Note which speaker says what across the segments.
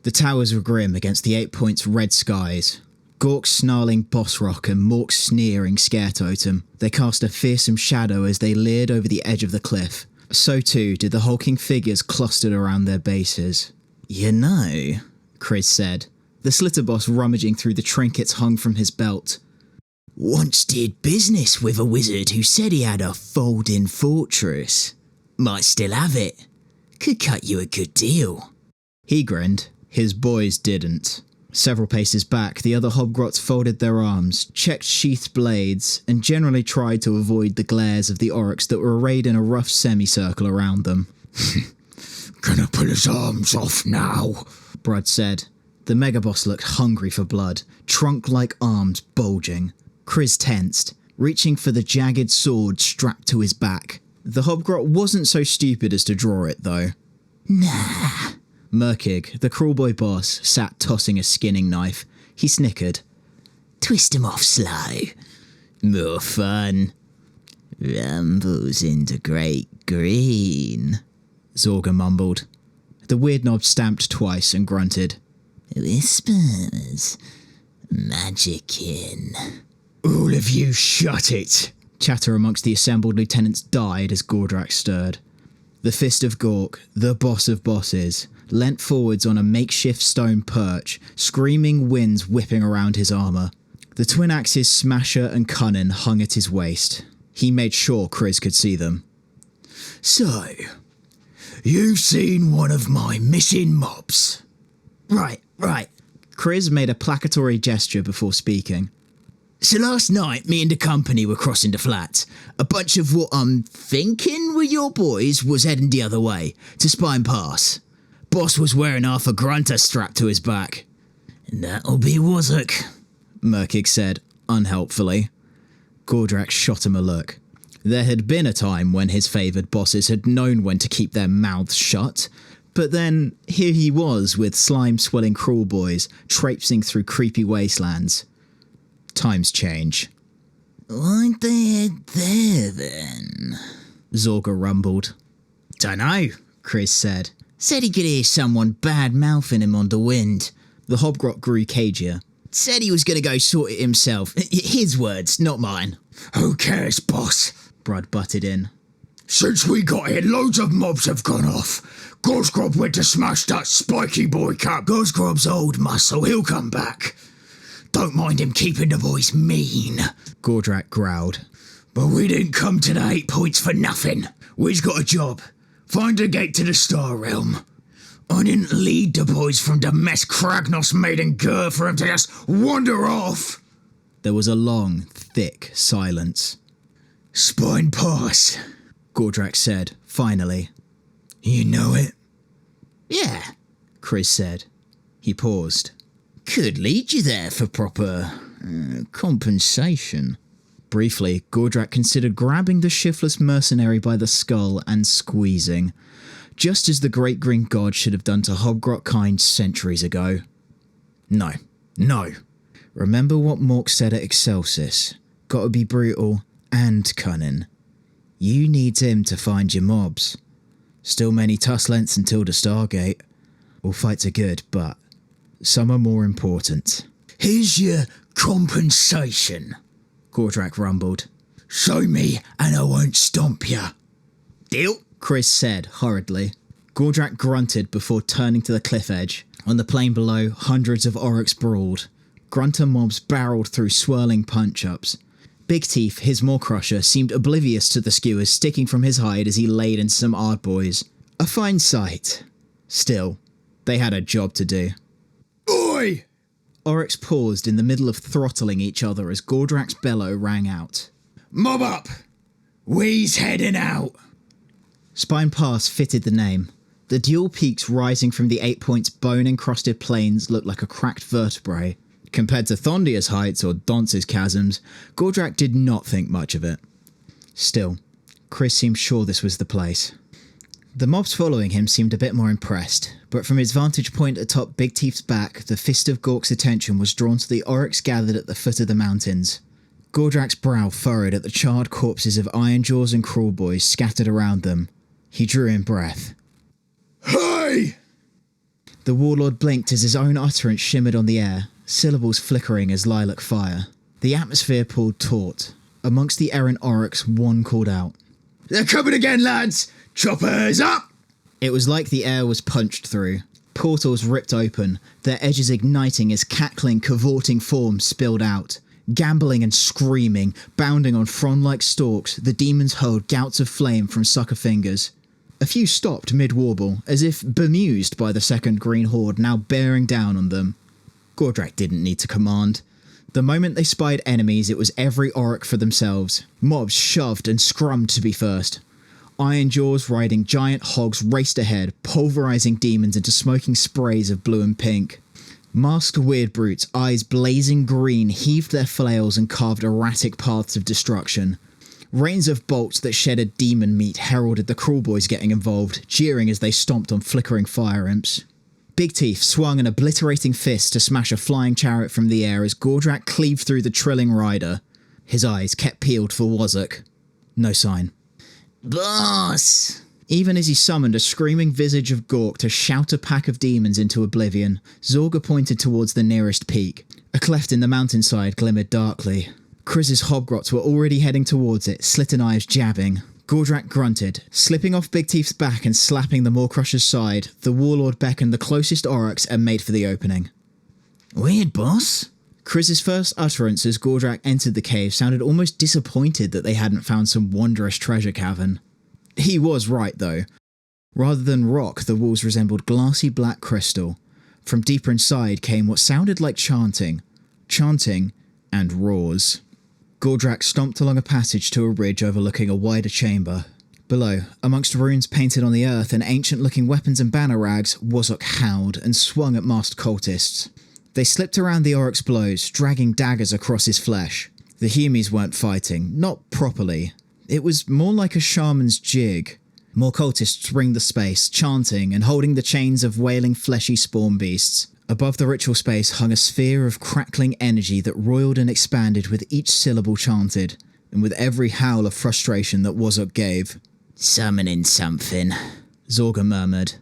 Speaker 1: The towers were grim against the 8 Points' red skies. Gork's snarling boss rock and Mork's sneering scare totem. They cast a fearsome shadow as they leered over the edge of the cliff. So too did the hulking figures clustered around their bases. "You know," Chris said, the slitter boss rummaging through the trinkets hung from his belt. "Once did business with a wizard who said he had a folding fortress. Might still have it. Could cut you a good deal." He grinned. His boys didn't. Several paces back, the other hobgrots folded their arms, checked sheathed blades, and generally tried to avoid the glares of the orcs that were arrayed in a rough semicircle around them. "Gonna pull his arms off now," Brud said. The megaboss looked hungry for blood, trunk-like arms bulging. Chris tensed, reaching for the jagged sword strapped to his back. The hobgrot wasn't so stupid as to draw it, though. "Nah." Murkig, the crawlboy boss, sat tossing a skinning knife. He snickered. "Twist him off slow. More fun. Rumbles into great green," Zorga mumbled. The weird knob stamped twice and grunted. "Whispers. Magickin." "All of you shut it!" Chatter amongst the assembled lieutenants died as Gordrak stirred. The Fist of Gork, the boss of bosses, leant forwards on a makeshift stone perch, screaming winds whipping around his armour. The twin axes Smasher and Cunnin hung at his waist. He made sure Chris could see them. "So, you've seen one of my missing mobs?" Right. Chris made a placatory gesture before speaking. "So last night, me and the company were crossing the flats. A bunch of what I'm thinking were your boys was heading the other way, to Spine Pass. Boss was wearing half a grunter strapped to his back." "That'll be Wazuk," Murkig said, unhelpfully. Gordrak shot him a look. There had been a time when his favoured bosses had known when to keep their mouths shut, but then here he was with slime-swelling crawlboys traipsing through creepy wastelands. Times change. "Why'd they head there, then?" Zorga rumbled. "Dunno," Chris said. "Said he could hear someone bad-mouthing him on the wind." The hobgrot grew cagier. "Said he was going to go sort it himself. His words, not mine." "Who cares, boss?" Brud butted in. "Since we got here, loads of mobs have gone off. Gosgrob went to smash that spiky boy cap. Gosgrob's old muscle, he'll come back. Don't mind him keeping the boys mean," Gordrak growled. "But we didn't come to the 8 Points for nothing. We've got a job. Find a gate to the Star Realm. I didn't lead the boys from the mess Kragnos made in Gur for him to just wander off." There was a long, thick silence. "Spine Pass," Gordrak said, finally. "You know it?" "Yeah," Chris said. He paused. "Could lead you there for proper compensation." Briefly, Gordrak considered grabbing the shiftless mercenary by the skull and squeezing, just as the Great Green God should have done to Hobgrot kind centuries ago. No. Remember what Mork said at Excelsis. Gotta be brutal and cunning. You need him to find your mobs. Still many tuss lengths until the Stargate. All fights are good, but some are more important. "Here's your compensation," Gordrak rumbled. "Show me and I won't stomp ya." "Deal," Chris said hurriedly. Gordrak grunted before turning to the cliff edge. On the plain below, hundreds of orcs brawled. Grunter mobs barreled through swirling punch-ups. Big Teeth, his maw crusher, seemed oblivious to the skewers sticking from his hide as he laid in some Ardboys. A fine sight. Still, they had a job to do. "Oi!" Oryx paused in the middle of throttling each other as Gordrak's bellow rang out. "Mob up! We's heading out!" Spine Pass fitted the name. The dual peaks rising from the 8 Points bone-encrusted plains looked like a cracked vertebrae. Compared to Thondia's heights or Dance's chasms, Gordrak did not think much of it. Still, Chris seemed sure this was the place. The mobs following him seemed a bit more impressed, but from his vantage point atop Big Teeth's back, the Fist of Gork's attention was drawn to the oryx gathered at the foot of the mountains. Gordrak's brow furrowed at the charred corpses of Ironjaws and Crawlboys scattered around them. He drew in breath. "Hey!" The warlord blinked as his own utterance shimmered on the air, syllables flickering as lilac fire. The atmosphere pulled taut. Amongst the errant orcs, one called out, "They're coming again, lads! Choppers up!" It was like the air was punched through. Portals ripped open, their edges igniting as cackling, cavorting forms spilled out. Gambling and screaming, bounding on frond-like stalks, the demons hurled gouts of flame from sucker fingers. A few stopped mid-warble, as if bemused by the second green horde now bearing down on them. Gordrak didn't need to command. The moment they spied enemies, it was every orc for themselves. Mobs shoved and scrummed to be first. Iron jaws riding giant hogs raced ahead, pulverizing demons into smoking sprays of blue and pink. Masked weird brutes, eyes blazing green, heaved their flails and carved erratic paths of destruction. Rains of bolts that shedded demon meat heralded the crawl boys getting involved, jeering as they stomped on flickering fire imps. Big Teeth swung an obliterating fist to smash a flying chariot from the air as Gordrak cleaved through the trilling rider. His eyes kept peeled for Wazuk. No sign. "Boss!" Even as he summoned a screaming visage of Gork to shout a pack of demons into oblivion, Zorga pointed towards the nearest peak. A cleft in the mountainside glimmered darkly. Krizz's hobgrots were already heading towards it, slitten eyes jabbing. Gordrak grunted. Slipping off Big Teeth's back and slapping the Maw-crusher's side, the warlord beckoned the closest aurochs and made for the opening. "Weird, boss?" Krizz's first utterance as Gordrak entered the cave sounded almost disappointed that they hadn't found some wondrous treasure cavern. He was right, though. Rather than rock, the walls resembled glassy black crystal. From deeper inside came what sounded like chanting. Chanting and roars. Gordrak stomped along a passage to a ridge overlooking a wider chamber. Below, amongst runes painted on the earth and ancient-looking weapons and banner rags, Wazuk howled and swung at masked cultists. They slipped around the orc's blows, dragging daggers across his flesh. The Humies weren't fighting, not properly. It was more like a shaman's jig. More cultists ringed the space, chanting and holding the chains of wailing fleshy spawn beasts. Above the ritual space hung a sphere of crackling energy that roiled and expanded with each syllable chanted, and with every howl of frustration that Wazuk gave. "Summoning something," Zorga murmured.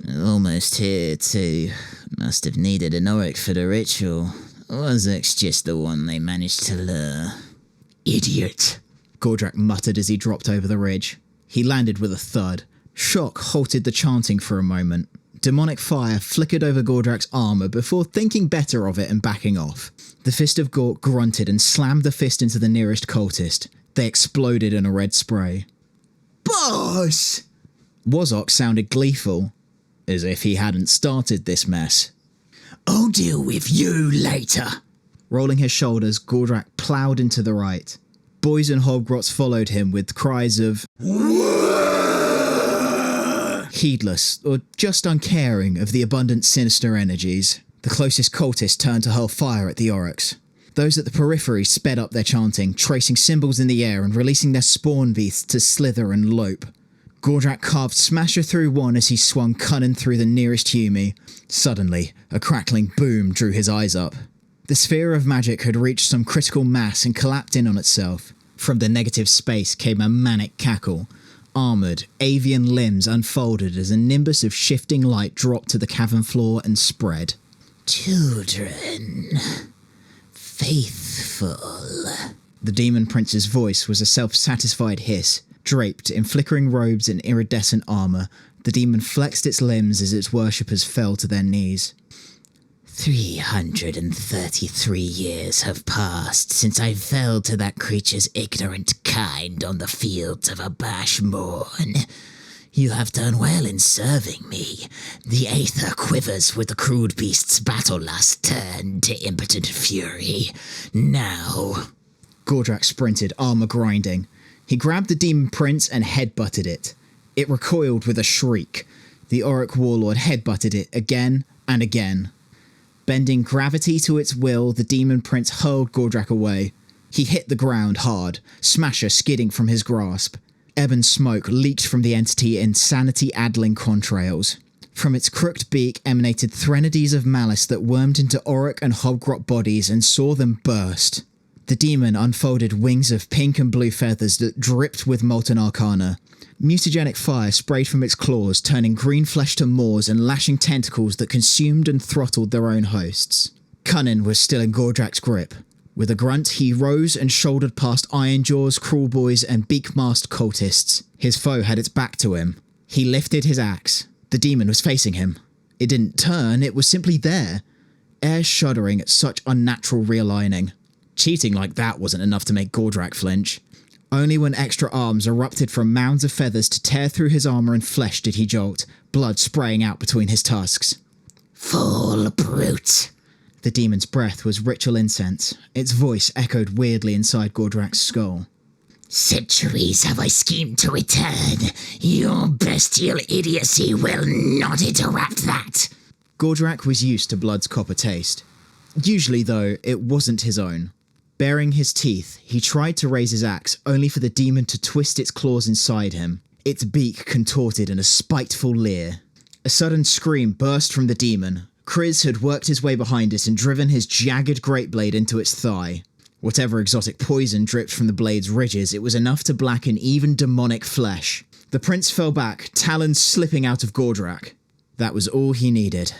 Speaker 1: "Almost here, too. Must have needed an orc for the ritual. Wazuk's just the one they managed to lure." "Idiot," Gordrak muttered as he dropped over the ridge. He landed with a thud. Shock halted the chanting for a moment. Demonic fire flickered over Gordrak's armour before thinking better of it and backing off. The Fist of Gork grunted and slammed the fist into the nearest cultist. They exploded in a red spray. "Boss!" Wazuk sounded gleeful, as if he hadn't started this mess. "I'll deal with you later." Rolling his shoulders, Gordrak ploughed into the right. Boys and hobgrots followed him with cries of heedless, or just uncaring of the abundant sinister energies. The closest cultists turned to hurl fire at the aurochs. Those at the periphery sped up their chanting, tracing symbols in the air and releasing their spawn beasts to slither and lope. Gordrak carved smasher through one as he swung cunning through the nearest Humie. Suddenly, a crackling boom drew his eyes up. The sphere of magic had reached some critical mass and collapsed in on itself. From the negative space came a manic cackle. Armoured, avian limbs unfolded as a nimbus of shifting light dropped to the cavern floor and spread. "Children. Faithful." The demon prince's voice was a self-satisfied hiss. Draped in flickering robes and iridescent armour, the demon flexed its limbs as its worshippers fell to their knees. 333 years have passed since I fell to that creature's ignorant kind on the fields of Abashmorn. You have done well in serving me. The aether quivers with the crude beast's battle lust turned to impotent fury. Now... Gordrak sprinted, armour grinding. He grabbed the demon prince and headbutted it. It recoiled with a shriek. The Auric warlord headbutted it again and again. Bending gravity to its will, the demon prince hurled Gordrak away. He hit the ground hard, Smasher skidding from his grasp. Ebon smoke leaked from the entity in sanity-addling contrails. From its crooked beak emanated threnodies of malice that wormed into Auric and hobgrot bodies and saw them burst. The demon unfolded wings of pink and blue feathers that dripped with molten arcana. Mutagenic fire sprayed from its claws, turning green flesh to maws and lashing tentacles that consumed and throttled their own hosts. Cunnin was still in Gordrak's grip. With a grunt, he rose and shouldered past Ironjaws, Crawlboys, and beak-masked cultists. His foe had its back to him. He lifted his axe. The demon was facing him. It didn't turn, it was simply there. Air shuddering at such unnatural realigning. Cheating like that wasn't enough to make Gordrak flinch. Only when extra arms erupted from mounds of feathers to tear through his armour and flesh did he jolt, blood spraying out between his tusks.
Speaker 2: Fool brute.
Speaker 1: The demon's breath was ritual incense. Its voice echoed weirdly inside Gordrak's skull.
Speaker 2: Centuries have I schemed to return. Your bestial idiocy will not interrupt that.
Speaker 1: Gordrak was used to blood's copper taste. Usually, though, it wasn't his own. Baring his teeth, he tried to raise his axe, only for the demon to twist its claws inside him, its beak contorted in a spiteful leer. A sudden scream burst from the demon. Kriz had worked his way behind it and driven his jagged great blade into its thigh. Whatever exotic poison dripped from the blade's ridges, it was enough to blacken even demonic flesh. The prince fell back, talons slipping out of Gordrak. That was all he needed.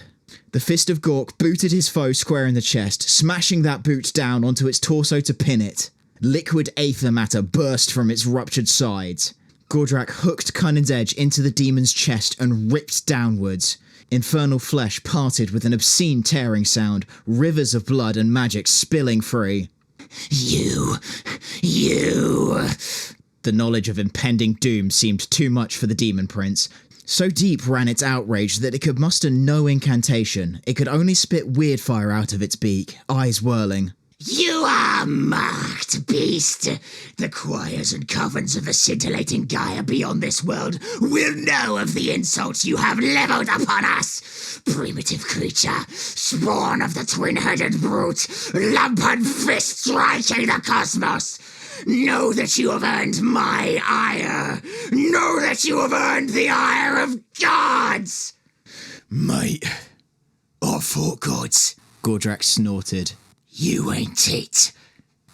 Speaker 1: The fist of Gork booted his foe square in the chest, smashing that boot down onto its torso to pin it. Liquid aether matter burst from its ruptured sides. Gordrak hooked Cunnin's edge into the demon's chest and ripped downwards. Infernal flesh parted with an obscene tearing sound, rivers of blood and magic spilling free.
Speaker 2: You.
Speaker 1: The knowledge of impending doom seemed too much for the demon prince. So deep ran its outrage that it could muster no incantation. It could only spit weird fire out of its beak, eyes whirling.
Speaker 2: You are marked, beast. The choirs and covens of the scintillating Gaia beyond this world will know of the insults you have levelled upon us. Primitive creature, spawn of the twin-headed brute, lumpen fist striking the cosmos. Know that you have earned my ire. Know that you have earned the ire of gods.
Speaker 3: Mate, I fought gods.
Speaker 1: Gordrak snorted.
Speaker 2: You ain't it.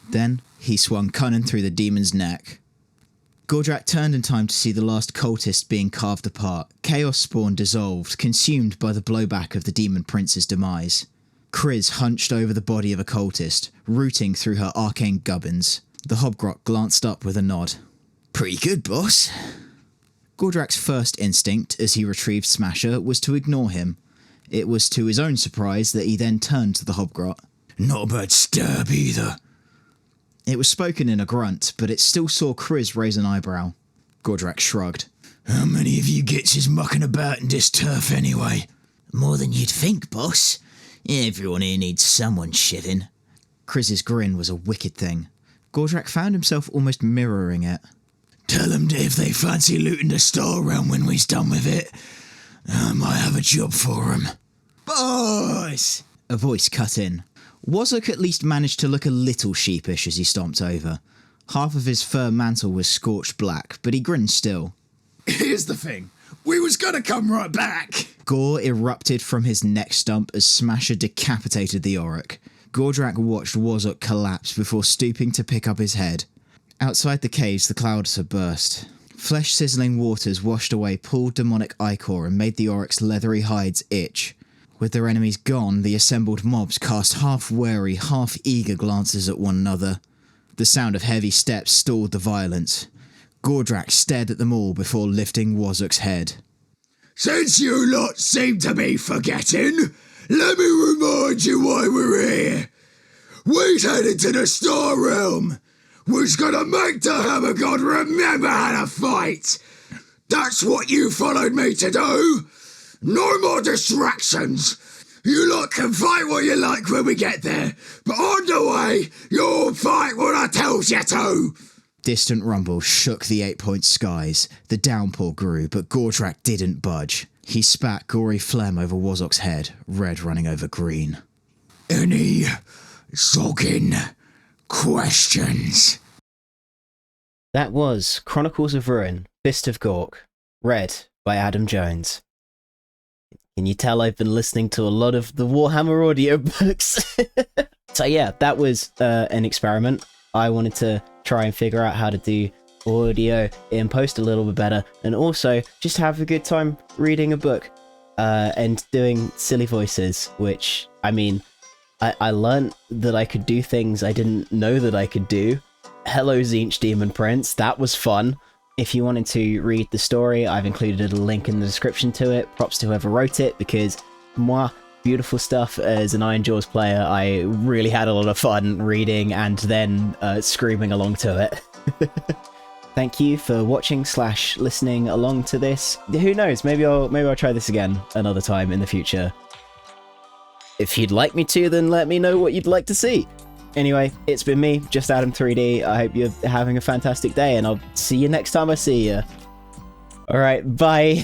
Speaker 1: Then he swung Cunnin through the demon's neck. Gordrak turned in time to see the last cultist being carved apart, chaos spawn dissolved, consumed by the blowback of the demon prince's demise. Kriz hunched over the body of a cultist, rooting through her arcane gubbins. The Hobgrot glanced up with a nod.
Speaker 3: Pretty good, boss.
Speaker 1: Gordrak's first instinct, as he retrieved Smasher, was to ignore him. It was to his own surprise that he then turned to the Hobgrot.
Speaker 3: Not a bad stab either.
Speaker 1: It was spoken in a grunt, but it still saw Kriz raise an eyebrow. Gordrak shrugged.
Speaker 3: How many of you gets is mucking about in this turf anyway?
Speaker 2: More than you'd think, boss. Everyone here needs someone shiving.
Speaker 1: Kriz's grin was a wicked thing. Gordrak found himself almost mirroring it.
Speaker 3: Tell them that if they fancy looting the storeroom when we's done with it, I might have a job for them.
Speaker 1: Boss! A voice cut in. Wozok at least managed to look a little sheepish as he stomped over. Half of his fur mantle was scorched black, but he grinned still.
Speaker 3: Here's the thing. We was gonna come right back.
Speaker 1: Gore erupted from his neck stump as Smasher decapitated the Auroch. Gordrak watched Wozok collapse before stooping to pick up his head. Outside the caves, the clouds had burst. Flesh-sizzling waters washed away pooled demonic ichor and made the Auroch's leathery hides itch. With their enemies gone, the assembled mobs cast half-wary, half-eager glances at one another. The sound of heavy steps stalled the violence. Gordrak stared at them all before lifting Wozok's head.
Speaker 3: Since you lot seem to be forgetting, let me remind you why we're here. We's headed to the storeroom. We's gonna make the Hammer God remember how to fight. That's what you followed me to do. No more distractions. You lot can fight what you like when we get there, but on the way, you'll fight what I tells you to.
Speaker 1: Distant rumbles shook the 8-point skies. The downpour grew, but Gordrak didn't budge. He spat gory phlegm over Wozok's head, red running over green.
Speaker 3: Any sogging questions?
Speaker 4: That was Chronicles of Ruin, Fist of Gork, read by Adam Jones. Can you tell I've been listening to a lot of the Warhammer audiobooks? So yeah, that was an experiment. I wanted to try and figure out how to do audio in post a little bit better, and also just have a good time reading a book and doing silly voices, which, I mean, I learned that I could do things I didn't know that I could do. Hello, Zinch Demon Prince, that was fun. If you wanted to read the story, I've included a link in the description to it. Props to whoever wrote it, because moi, beautiful stuff. As an Iron Jaws player, I really had a lot of fun reading and then screaming along to it. Thank you for watching / listening along to this. Who knows, maybe I'll try this again another time in the future. If you'd like me to, then let me know what you'd like to see. Anyway, it's been me, Just Adam 3D. I hope you're having a fantastic day, and I'll see you next time I see you. Alright, bye.